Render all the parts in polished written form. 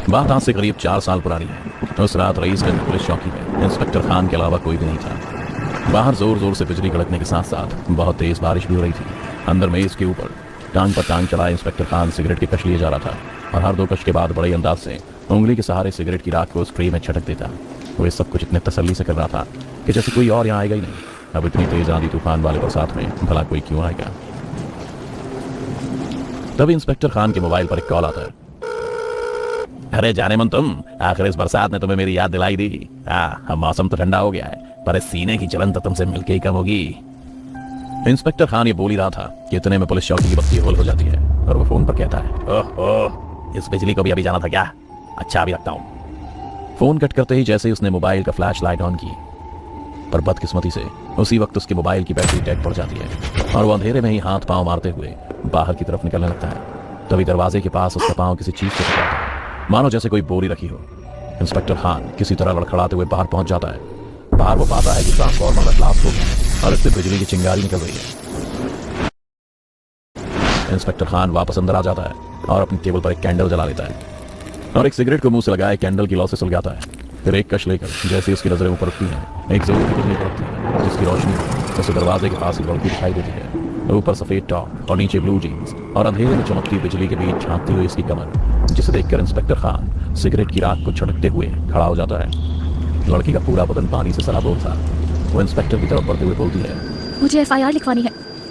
बात आज से करीब 4 साल पुरानी है। उस रात रईसगंज पुलिस चौकी में इंस्पेक्टर खान के अलावा कोई भी नहीं था। बाहर जोर जोर से बिजली कड़कने के साथ साथ बहुत तेज बारिश भी हो रही थी। अंदर मेज के ऊपर टांग पर टांग चढ़ाए इंस्पेक्टर खान सिगरेट के कश लिए जा रहा था और हर 2 कश के बाद बड़े अंदाज से उंगली के सहारे सिगरेट की राख को उस ट्रे में छटक देता। वो इस सब कुछ इतने तसल्ली से कर रहा था कि जैसे कोई और यहाँ आएगा ही नहीं। अब इतनी तेज आंधी तूफान वाले बरसात में भला कोई क्यों आएगा। तभी इंस्पेक्टर खान के मोबाइल पर एक कॉल आता है। अरे जाने मन तुम, आखिर इस बरसात ने तुम्हें मेरी याद दिलाई दी। हाँ, मौसम तो ठंडा हो गया है पर इस सीने की जलन तो तुमसे मिलके ही कम होगी। इंस्पेक्टर खान ये बोल ही रहा था कि इतने में पुलिस चौकी की बत्ती होल हो जाती है और वो फोन पर कहता है, ओह, इस बिजली को भी अभी जाना था क्या? अच्छा, अभी रखता हूँ। फोन कट करते ही जैसे ही उसने मोबाइल का फ्लैश लाइट ऑन की, पर बदकिस्मती से उसी वक्त उसके मोबाइल की बैटरी डेड पड़ जाती है और वो अंधेरे में ही हाथ पांव मारते हुए बाहर की तरफ निकलने लगता है। तभी दरवाजे के पास उसका पांव किसी चीज से टकराता है, मानो जैसे कोई बोरी रखी हो। इंस्पेक्टर खान किसी तरह लड़खड़ाते हुए बाहर पहुंच जाता है। बाहर वो पाता है कि ट्रांसफार्मर का ब्लास्ट हो गया और इससे बिजली की चिंगारी निकल रही है। इंस्पेक्टर खान वापस अंदर आ जाता है और अपनी टेबल पर एक कैंडल जला लेता है और एक सिगरेट को मुंह से लगाए कैंडल की लौ से सुलगाता है। फिर एक कश लेकर जैसे ही उसकी नजरें ऊपर उठती हैं, एक जरूर की कितनी पड़ती है जिसकी रोशनी उसे दरवाजे के पास ही लड़की दिखाई देती है। ऊपर सफेद टॉप और नीचे ब्लू जीन्स और अंधेरे में चमकती बिजली के बीच झांकती हुई इसकी कमर, जिसे देखकर इंस्पेक्टर खान सिगरेट की राख को छटकते हुए खड़ा हो जाता है। लड़की का पूरा बदन पानी से सराबोर था। वो इंस्पेक्टर की तरफ बढ़ते हुए बोलती है, मुझे एफआईआर लिखवानी है।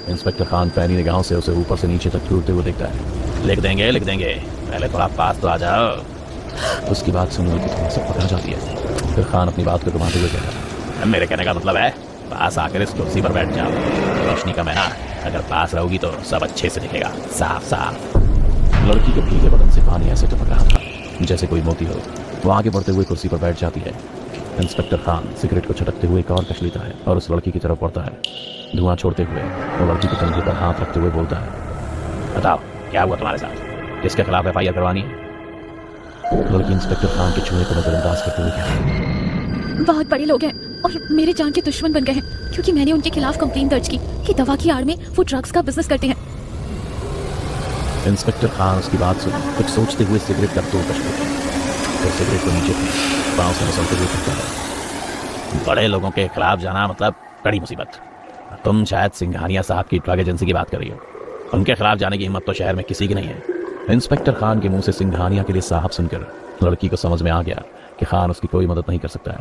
इंस्पेक्टर खान पैनी निगाहों से उसे ऊपर से नीचे तक घूरते हुए देखता है। लिख देंगे, पहले थोड़ा पास तो आ जाओ। उसकी बात सुनने की थोड़ा सा पकड़ जाती है। फिर खान अपनी बात को घुमाते हुए कहता है, मेरे कहने का मतलब है पास आकर इस कुर्सी पर बैठ जाओ। रोशनी का मैना, अगर पास रहोगी तो सब अच्छे से दिखेगा, साफ साफ। लड़की के भीगे बदन से पानी ऐसे टपक रहा था जैसे कोई मोती हो। वो आगे बढ़ते हुए कुर्सी पर बैठ जाती है। इंस्पेक्टर खान सिगरेट को छटकते हुए एक और कश लेता है और उस लड़की की तरफ बढ़ता है। धुआं छोड़ते हुए वो लड़की के कंधे पर हाथ रखते हुए बोलता है, बताओ क्या हुआ तुम्हारे साथ? किसके खिलाफ एफआईआर करवानी है? लड़की इंस्पेक्टर खान के छुए को नजरअंदाज करते हुए कहती है, बहुत बड़े लोग हैं और मेरे जान के दुश्मन बन गए हैं क्योंकि मैंने उनके खिलाफ कंप्लेंट दर्ज की कि दवा की आड़ में वो ड्रग्स का बिजनेस करते हैं। इंस्पेक्टर खान उसकी बात सुन कुछ सोचते हुए सिगरेट का 2 कश लेते हैं। फिर सिगरेट को नीचे पाँव से मसलते हुए कहता है, बड़े लोगों के खिलाफ जाना मतलब बड़ी मुसीबत। तुम शायद सिंघानिया साहब की ड्रग एजेंसी की बात कर रही हो। उनके खिलाफ जाने की हिम्मत तो शहर में किसी की नहीं है। इंस्पेक्टर खान के मुंह से सिंघानिया के लिए साहब सुनकर लड़की को समझ में आ गया कि खान उसकी कोई मदद नहीं कर सकता है।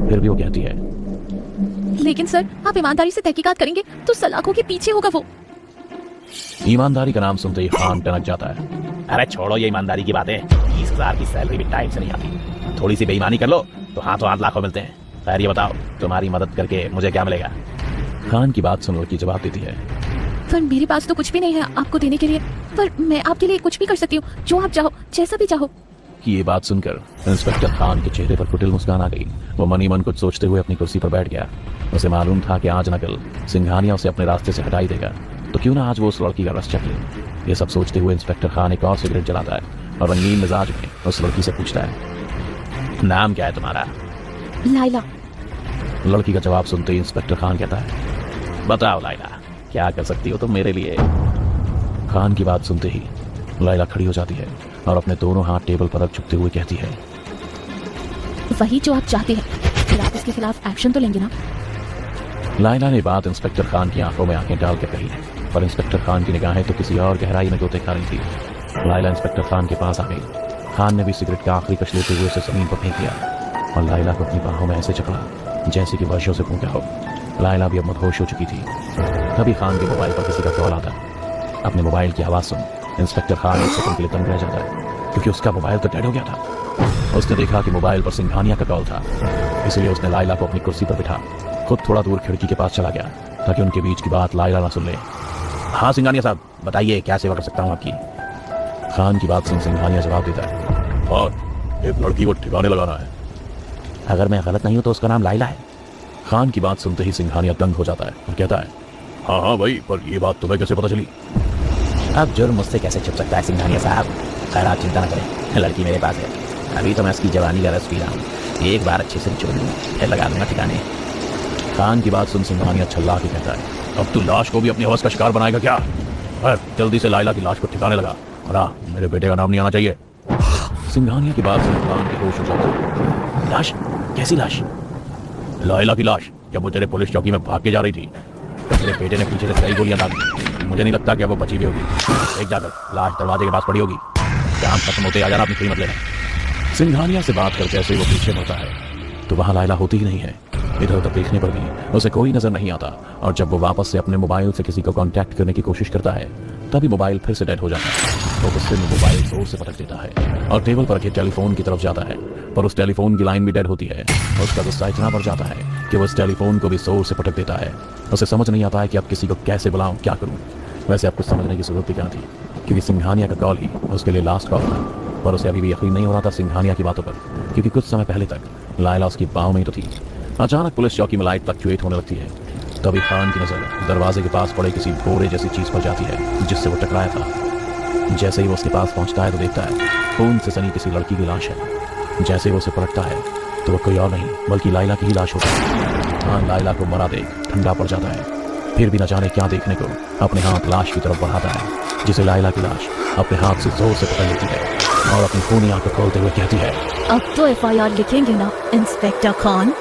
फिर भी वो कहती है, लेकिन सर, आप ईमानदारी से तहकीकात करेंगे तो सलाखों के पीछे होगा वो। ईमानदारी का नाम सुनते ही खान टनक जाता है। अरे छोड़ो ये ईमानदारी की बातें, 20,000 की सैलरी भी टाइम से नहीं आती। थोड़ी सी बेईमानी कर लो तो हाथों हाथ लाखों मिलते हैं। खैर ये बताओ, तुम्हारी मदद करके मुझे क्या मिलेगा? खान की बात सुन लड़की जवाब देती है, पर मेरे पास तो कुछ भी नहीं है आपको देने के लिए, पर मैं आपके लिए कुछ भी कर सकती हूँ, जो आप चाहो, जैसा भी चाहो। कि ये बात सुनकर इंस्पेक्टर खान के चेहरे पर कुटिल मुस्कान आ गई। वो मनी मन कुछ सोचते हुए अपनी कुर्सी पर बैठ गया। उसे मालूम था कि आज न कल सिंघानिया उसे अपने रास्ते से हटा ही देगा, तो क्यों ना आज वो उस लड़की का रस चखे। ये सब सोचते हुए इंस्पेक्टर खान एक और सिगरेट जलाता है और रंगीन मिजाज में उस लड़की से पूछता है, नाम क्या है तुम्हारा? लाइला। लड़की का जवाब सुनते ही इंस्पेक्टर खान कहता है, बताओ लाइला, क्या कर सकती हो तुम मेरे लिए? खान की बात सुनते ही लाइला खड़ी हो जाती है और अपने दोनों हाथ टेबल पर रख झुकते हुए कहती है, वही जो आप चाहते हैं, फिर आप इसके खिलाफ एक्शन तो लेंगे ना? लाइला ने बात इंस्पेक्टर खान की आंखों में आंखें डाल कर कही, पर इंस्पेक्टर खान की निगाहें तो किसी और गहराई में गोते खा रही थी। लाइला इंस्पेक्टर खान के पास आ गई। खान ने भी सिगरेट का आखिरी कश लेते हुए उसे जमीन पर फेंक दिया और लाइला को अपनी बाहों में ऐसे चकड़ा जैसे कि वर्षों से भूखा हो। लाइला भी अब मदहोश हो चुकी थी। तभी खान के मोबाइल पर किसी का कॉल आता है। अपने मोबाइल की आवाज़ सुन इंस्पेक्टर खान एक सेकंड के लिए दंग रह जाता है क्योंकि उसका मोबाइल तो डेड हो गया था। उसने देखा कि मोबाइल पर सिंघानिया का कॉल था, इसलिए उसने लाइला को अपनी कुर्सी पर बिठा खुद थोड़ा दूर खिड़की के पास चला गया ताकि उनके बीच की बात लाइला ना सुन ले। हाँ सिंघानिया साहब, बताइए क्या सेवा कर सकता हूँ आपकी? खान की बात सुन सिंघानिया जवाब देता है, और एक लड़की को ठिकाने लगाना है। अगर मैं गलत नहीं हूँ तो उसका नाम लाइला है। खान की बात सुनते ही सिंघानिया दंग हो जाता है और कहता है, हाँ हाँ भाई, पर ये बात तुम्हें कैसे पता चली? अब जुर्म मुझसे कैसे छुप सकता है सिंघानिया साहब? खैर आप चिंता न करें, लड़की मेरे पास है। अभी तो मैं उसकी जवानी का रस पी रहा हूँ, एक बार अच्छे से निचोड़ लूँगा, फिर लगा दूंगा ठिकाने। खान की बात सुन सिंघानिया छल्ला के कहता है, अब तू लाश को भी अपनी हवस का शिकार बनाएगा क्या? जल्दी से लाइला की लाश को ठिकाने लगा और हाँ, मेरे बेटे का नाम नहीं आना चाहिए। सिंघानिया की बात सुन खान के होश उड़ जाते हैं। लाश? कैसी लाश? लायला की लाश, जब वो तेरे पुलिस चौकी में भाग के जा रही थी तो तेरे बेटे ने पीछे से कई गोलियां दागी। मुझे नहीं लगता कि वो बची भी होगी। एक जाकर लाश दरवाजे के पास पड़ी होगी। काम खत्म होते आ जाना, अपनी कीमत लेना। सिंघानिया से बात करके ऐसे ही वो पीछे बढ़ता है तो वहां लायला होती ही नहीं है। इधर उधर देखने पर भी उसे कोई नजर नहीं आता और जब वो वापस से अपने मोबाइल से किसी को कांटेक्ट करने की कोशिश करता है तभी मोबाइल फिर से डेड हो जाता है। वो गुस्से में मोबाइल जोर से पटक देता है और टेबल पर रखे टेलीफोन की तरफ जाता है, पर उस टेलीफोन की लाइन भी डेड होती है। उसका गुस्सा इतना बढ़ जाता है कि वो उस टेलीफोन को भी जोर से पटक देता है। उसे समझ नहीं आता है कि अब किसी को कैसे बुलाऊं, क्या करूं। वैसे अब कुछ समझने की जरूरत भी क्या थी, क्योंकि सिंघानिया का कॉल ही उसके लिए लास्ट कॉल था। पर उसे अभी भी यकीन नहीं हो रहा था सिंघानिया की बातों पर, क्योंकि कुछ समय पहले तक लायला उसकी बाहों में ही तो थी। अचानक पुलिस चौकी में लाइट फ्लक्चुएट होने लगती है। तभी खान की नजर दरवाजे के पास पड़े किसी बोरे जैसी चीज पर जाती है जिससे वो टकराया था। जैसे ही वो उसके पास पहुंचता है तो देखता है खून से सनी किसी लड़की की लाश है। जैसे ही वो उसे पलटता है तो वो कोई और नहीं बल्कि लायला की ही लाश होती है। खान लायला को मरा देख ठंडा पड़ जाता है, फिर भी न जाने क्या देखने को अपने हाथ लाश की तरफ बढ़ाता है, जिसे लायला की लाश अपने हाथ से जोर से पकड़ लेती है और अपनी खूनी आंखें खोलते हुए कहती है, अब तो FIR लिखेंगे ना इंस्पेक्टर खान।